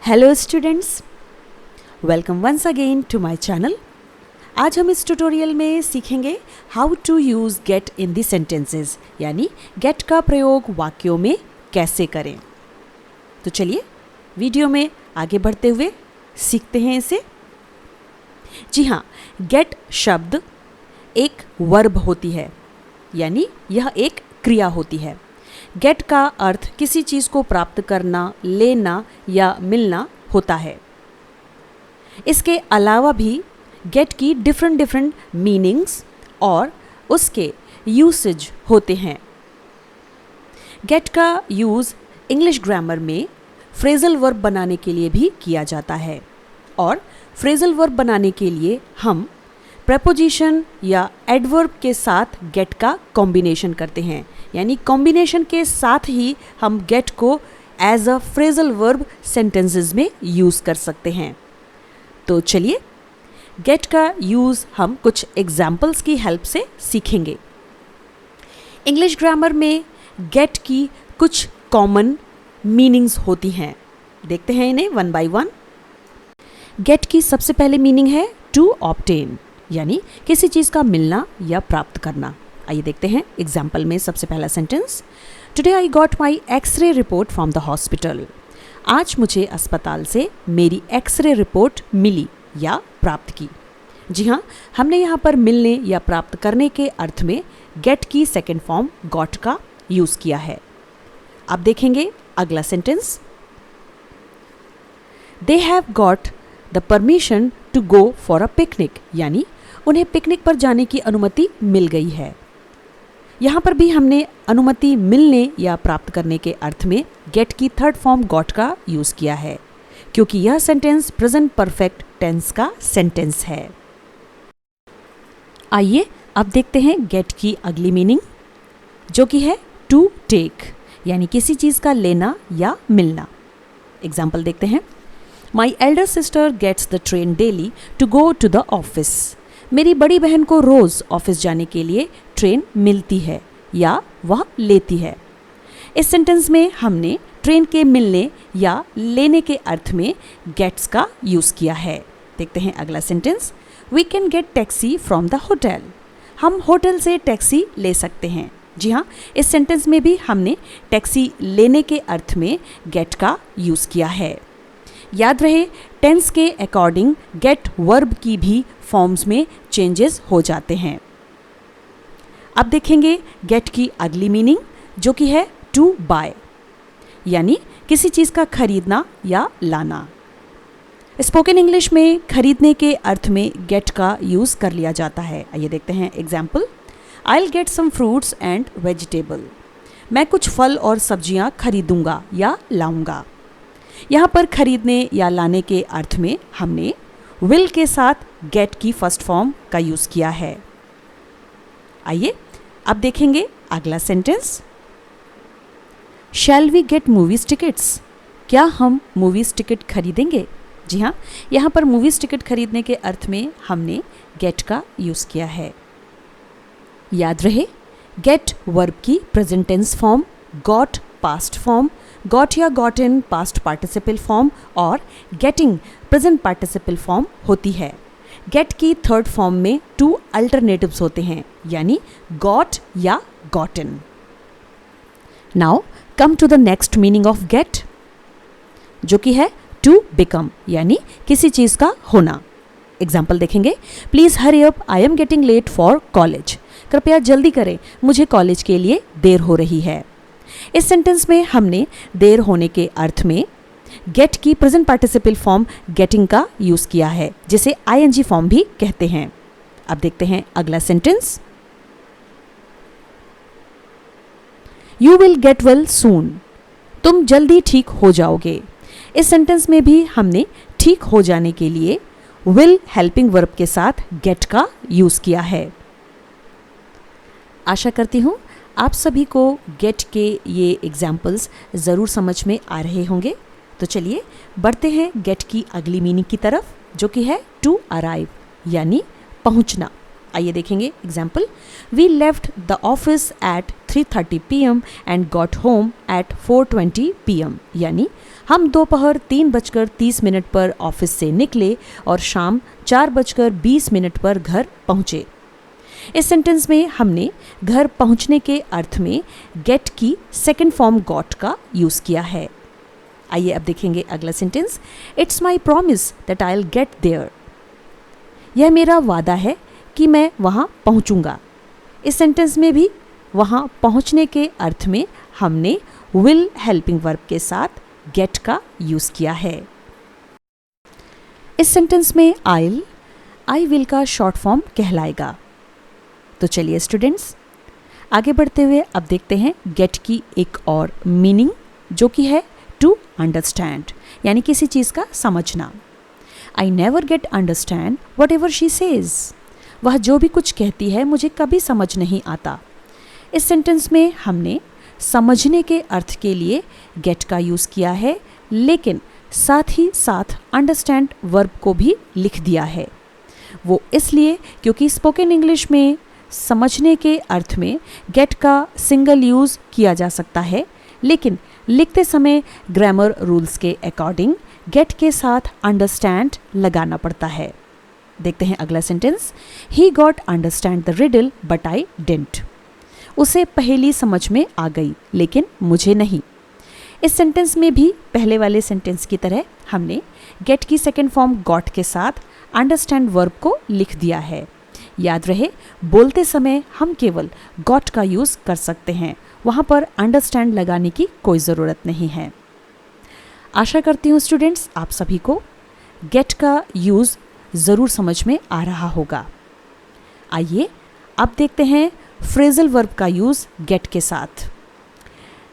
Hello students, welcome once again to my channel. आज हम इस ट्यूटोरियल में सीखेंगे how to use get in the sentences, यानी गेट का प्रयोग वाक्यों में कैसे करें। तो चलिए वीडियो में आगे बढ़ते हुए सीखते हैं इसे। जी हाँ, गेट शब्द एक वर्ब होती है, यानी यह एक क्रिया होती है। गेट का अर्थ किसी चीज़ को प्राप्त करना, लेना या मिलना होता है। इसके अलावा भी गेट की डिफरेंट मीनिंग्स और उसके यूसेज होते हैं। गेट का यूज़ इंग्लिश ग्रामर में फ्रेजल वर्ब बनाने के लिए भी किया जाता है, और फ्रेजल वर्ब बनाने के लिए हम प्रेपोजिशन या एडवर्ब के साथ गेट का कॉम्बिनेशन करते हैं, यानी कॉम्बिनेशन के साथ ही हम गेट को as a phrasal verb sentences में यूज़ कर सकते हैं। तो चलिए गेट का यूज़ हम कुछ एग्जाम्पल्स की हेल्प से सीखेंगे। इंग्लिश ग्रामर में गेट की कुछ कॉमन मीनिंग्स होती हैं, देखते हैं इन्हें वन बाय वन। गेट की सबसे पहले मीनिंग है टू ऑब्टेन, यानी किसी चीज़ का मिलना या प्राप्त करना। आइए देखते हैं एग्जाम्पल में सबसे पहला sentence, today I got my x-ray report from the hospital. आज मुझे अस्पताल से मेरी एक्सरे रिपोर्ट मिली या प्राप्त की। जी हाँ, हमने यहाँ पर मिलने या प्राप्त करने के अर्थ में गेट की सेकेंड फॉर्म गॉट का यूज़ किया है। अब देखेंगे अगला sentence, they have got the permission to go for a picnic, यानी उन्हें पिकनिक पर जाने की अनुमति मिल गई है। यहाँ पर भी हमने अनुमति मिलने या प्राप्त करने के अर्थ में गेट की थर्ड फॉर्म गॉट का यूज़ किया है, क्योंकि यह सेंटेंस प्रेजेंट परफेक्ट टेंस का सेंटेंस है। आइए अब देखते हैं गेट की अगली मीनिंग, जो कि है टू टेक, यानी किसी चीज़ का लेना या मिलना। एग्जाम्पल देखते हैं, my elder sister gets the train daily to go to the office. मेरी बड़ी बहन को रोज़ ऑफिस जाने के लिए ट्रेन मिलती है या वह लेती है। इस सेंटेंस में हमने ट्रेन के मिलने या लेने के अर्थ में गेट्स का यूज़ किया है। देखते हैं अगला sentence, we can get taxi from the hotel. हम होटल से टैक्सी ले सकते हैं। जी हाँ, इस सेंटेंस में भी हमने टैक्सी लेने के अर्थ में गेट का यूज़ किया है। याद रहे, टेंस के अकॉर्डिंग गेट वर्ब की भी फॉर्म्स में चेंजेस हो जाते हैं। अब देखेंगे गेट की अगली मीनिंग, जो कि है टू बाय, यानी किसी चीज़ का खरीदना या लाना। स्पोकन इंग्लिश में खरीदने के अर्थ में गेट का यूज़ कर लिया जाता है। आइए देखते हैं example, I will get some fruits and vegetable. मैं कुछ फल और सब्जियां खरीदूंगा या लाऊंगा। यहाँ पर खरीदने या लाने के अर्थ में हमने विल के साथ गेट की फर्स्ट फॉर्म का यूज़ किया है। आइए अब देखेंगे अगला sentence, shall we get movies tickets. क्या हम मूवीज़ टिकट खरीदेंगे? जी हाँ, यहाँ पर मूवीज़ टिकट खरीदने के अर्थ में हमने गेट का यूज़ किया है। याद रहे, गेट वर्ब की present tense form, got past form, got या गॉटन पास्ट पार्टिसिपल फॉर्म और गेटिंग प्रेजेंट पार्टिसिपल फॉर्म होती है। गेट की थर्ड फॉर्म में टू अल्टरनेटिव्स होते हैं, यानी गॉट या gotten. Now come to the next meaning of get, जो कि है टू बिकम, यानी किसी चीज़ का होना। एग्जाम्पल देखेंगे, please hurry up, I am getting late for college. कृपया जल्दी करें, मुझे कॉलेज के लिए देर हो रही है। इस सेंटेंस में हमने देर होने के अर्थ में गेट की प्रेजेंट पार्टिसिपल फॉर्म गेटिंग का यूज़ किया है, जिसे आईएनजी फॉर्म भी कहते हैं। अब देखते हैं अगला sentence, you will get well soon. तुम जल्दी ठीक हो जाओगे। इस सेंटेंस में भी हमने ठीक हो जाने के लिए विल हेल्पिंग वर्ब के साथ गेट का यूज़ किया है। आशा करती हूँ आप सभी को गेट के ये एग्जाम्पल्स ज़रूर समझ में आ रहे होंगे। तो चलिए बढ़ते हैं गेट की अगली मीनिंग की तरफ, जो कि है टू अराइव, यानी पहुंचना। आइए देखेंगे example, we left the office at 3:30 PM and got home at 4:20 PM, यानी हम दोपहर 3:30 पर ऑफिस से निकले और शाम 4:20 पर घर पहुँचे। इस सेंटेंस में हमने घर पहुँचने के अर्थ में गेट की सेकेंड फॉर्म गॉट का यूज़ किया है। आइए अब देखेंगे अगला sentence. It's my promise that I will get there. यह मेरा वादा है कि मैं वहाँ पहुँचूँगा। इस सेंटेंस में भी वहाँ पहुँचने के अर्थ में हमने विल हेल्पिंग वर्ब के साथ गेट का यूज़ किया है। इस सेंटेंस में आई विल का शॉर्ट फॉर्म कहलाएगा। तो चलिए स्टूडेंट्स, आगे बढ़ते हुए अब देखते हैं गेट की एक और मीनिंग, जो कि है टू अंडरस्टैंड, यानी किसी चीज़ का समझना। I never get understand what ever she says. वह जो भी कुछ कहती है मुझे कभी समझ नहीं आता। इस सेंटेंस में हमने समझने के अर्थ के लिए गेट का यूज़ किया है, लेकिन साथ ही साथ अंडरस्टैंड वर्ब को भी लिख दिया है। वो इसलिए क्योंकि स्पोकन इंग्लिश में समझने के अर्थ में गेट का सिंगल यूज़ किया जा सकता है, लेकिन लिखते समय ग्रामर रूल्स के अकॉर्डिंग गेट के साथ अंडरस्टैंड लगाना पड़ता है। देखते हैं अगला sentence. He got understand the riddle but I didn't. उसे पहेली समझ में आ गई, लेकिन मुझे नहीं। इस सेंटेंस में भी पहले वाले सेंटेंस की तरह हमने गेट की सेकेंड फॉर्म गॉट के साथ अंडरस्टैंड वर्ब को लिख दिया है। याद रहे, बोलते समय हम केवल गॉट का यूज़ कर सकते हैं, वहाँ पर अंडरस्टैंड लगाने की कोई ज़रूरत नहीं है। आशा करती हूँ स्टूडेंट्स आप सभी को गेट का यूज़ ज़रूर समझ में आ रहा होगा। आइए अब देखते हैं फ्रेजल वर्ब का यूज़ गेट के साथ।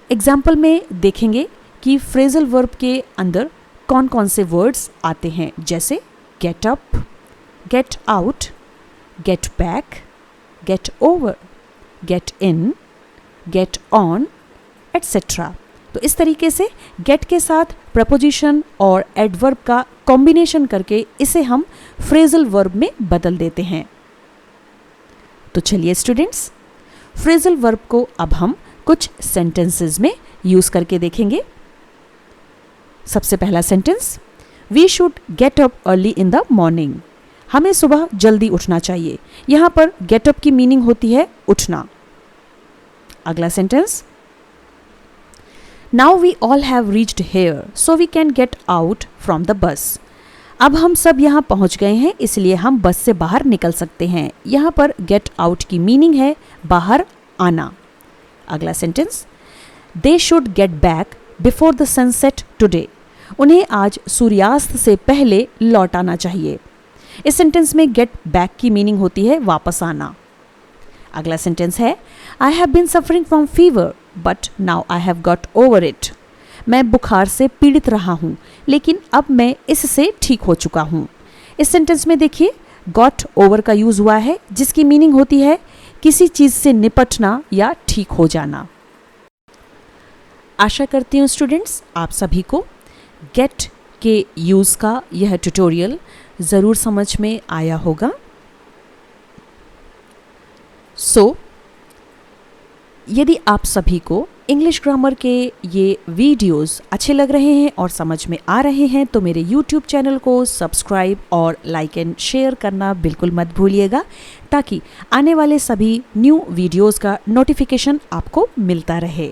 एग्जाम्पल में देखेंगे कि फ्रेजल वर्ब के अंदर कौन कौन से वर्ड्स आते हैं, जैसे get up, get out, get back, get over, get in, get on, etcetera. तो इस तरीके से गेट के साथ प्रपोजिशन और एडवर्ब का कॉम्बिनेशन करके इसे हम फ्रेजल वर्ब में बदल देते हैं। तो चलिए स्टूडेंट्स, फ्रेजल वर्ब को अब हम कुछ सेंटेंसेस में यूज़ करके देखेंगे। सबसे पहला sentence, we should get up early in the morning. हमें सुबह जल्दी उठना चाहिए। यहाँ पर गेट अप की मीनिंग होती है उठना। अगला sentence, now we all have reached here so we can get out from the bus. अब हम सब यहाँ पहुँच गए हैं, इसलिए हम बस से बाहर निकल सकते हैं। यहाँ पर गेट आउट की मीनिंग है बाहर आना। अगला sentence, they should get back before the sunset today. उन्हें आज सूर्यास्त से पहले लौट आना चाहिए। इस सेंटेंस में गेट बैक की मीनिंग होती है वापस आना। अगला सेंटेंस है, I have been suffering from fever but now I have got over it. मैं बुखार से पीड़ित रहा हूँ, लेकिन अब मैं इससे ठीक हो चुका हूँ। इस सेंटेंस में देखिए गॉट ओवर का यूज़ हुआ है, जिसकी मीनिंग होती है किसी चीज़ से निपटना या ठीक हो जाना। आशा करती हूँ स्टूडेंट्स आप सभी को गेट के यूज़ का यह ट्यूटोरियल ज़रूर समझ में आया होगा। यदि आप सभी को इंग्लिश ग्रामर के ये वीडियोस अच्छे लग रहे हैं और समझ में आ रहे हैं, तो मेरे YouTube चैनल को सब्सक्राइब और लाइक एंड शेयर करना बिल्कुल मत भूलिएगा, ताकि आने वाले सभी न्यू वीडियोस का नोटिफिकेशन आपको मिलता रहे।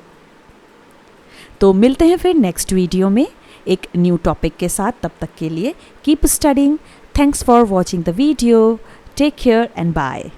तो मिलते हैं फिर नेक्स्ट वीडियो में एक न्यू टॉपिक के साथ। तब तक के लिए keep studying. Thanks for watching the video. Take care and bye.